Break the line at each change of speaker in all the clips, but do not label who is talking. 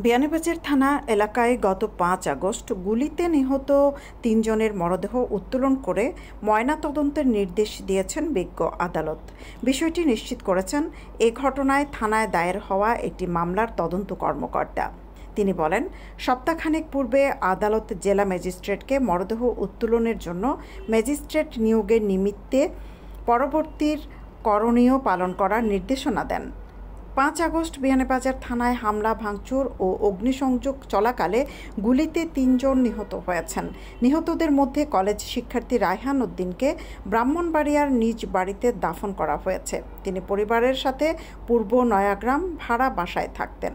বিয়ানীবাজার থানা এলাকায় গত ৫ আগস্ট গুলিতে নিহত ৩ জনের মরদেহ উত্তোলন করে ময়নাতদন্তের নির্দেশ দিয়েছেন বিজ্ঞ আদালত। বিষয়টি নিশ্চিত করেছেন এ ঘটনায় থানায় দায়ের হওয়া একটি মামলার তদন্ত কর্মকর্তা। তিনি বলেন, সপ্তাহখানেক পূর্বে আদালত জেলা ম্যাজিস্ট্রেটকে মরদেহ উত্তোলনের জন্য ম্যাজিস্ট্রেট নিয়োগের নিমিত্তে পরবর্তীর করণীয় পালন করার নির্দেশনা দেন। ৫ আগস্ট বিয়ানীবাজার থানায় হামলা, ভাঙচুর ও অগ্নিসংযোগ চলাকালে গুলিতে ৩ জন নিহত হয়েছেন। নিহতদের মধ্যে কলেজ শিক্ষার্থী রায়হান উদ্দিনকে ব্রাহ্মণবাড়িয়ার নিজ বাড়িতে দাফন করা হয়েছে। তিনি পরিবারের সাথে পূর্ব নয়াগ্রাম ভাড়া বাসায় থাকতেন।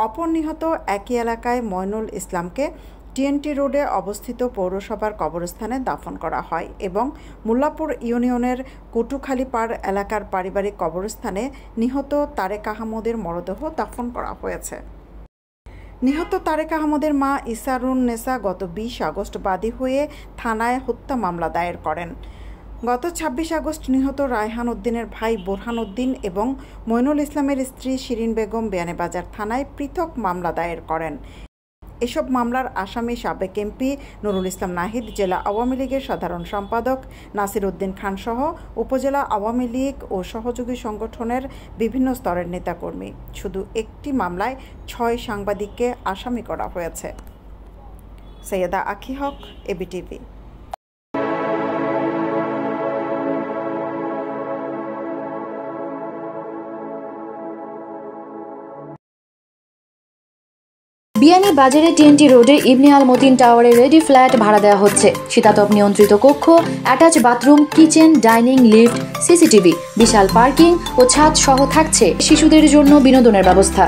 অপর নিহত একই এলাকায় মইনুল ইসলামকে টিএনটি রোডে অবস্থিত পৌরসভার কবরস্থানে দাফন করা হয় এবং মোল্লাপুর ইউনিয়নের কুটুখালীপাড় এলাকার পারিবারিক কবরস্থানে নিহত তারেক আহমদের মরদেহ দাফন করা হয়েছে। নিহত তারেক আহমদের মা ইসারুন নেসা গত ২০ আগস্ট বাদী হয়ে থানায় হত্যা মামলা দায়ের করেন। গত ২৬ আগস্ট নিহত রায়হান উদ্দিনের ভাই বোরহান উদ্দিন এবং মইনুল ইসলামের স্ত্রী শিরিন বেগম বিয়ানীবাজার থানায় পৃথক মামলা দায়ের করেন। এসব মামলার আসামি সাবেক এমপি নুরুল ইসলাম নাহিদ, জেলা আওয়ামী লীগের সাধারণ সম্পাদক নাসির উদ্দিন খান সহ উপজেলা আওয়ামী লীগ ও সহযোগী সংগঠনের বিভিন্ন স্তরের নেতাকর্মী। শুধু একটি মামলায় ৬ সাংবাদিককে আসামি করা হয়েছে। সৈয়দা আখি হক, এবিটিভি।
বিয়ানীবাজারে টিএনটি রোডে ইবনে আল মতিন টাওয়ারে রেডি ফ্ল্যাট ভাড়া দেওয়া হচ্ছে। শীতাতপ নিয়ন্ত্রিত কক্ষ, attach bathroom, kitchen, dining, lift, CCTV, বিশাল পার্কিং ও ছাদ সহ থাকছে শিশুদের জন্য বিনোদনের ব্যবস্থা।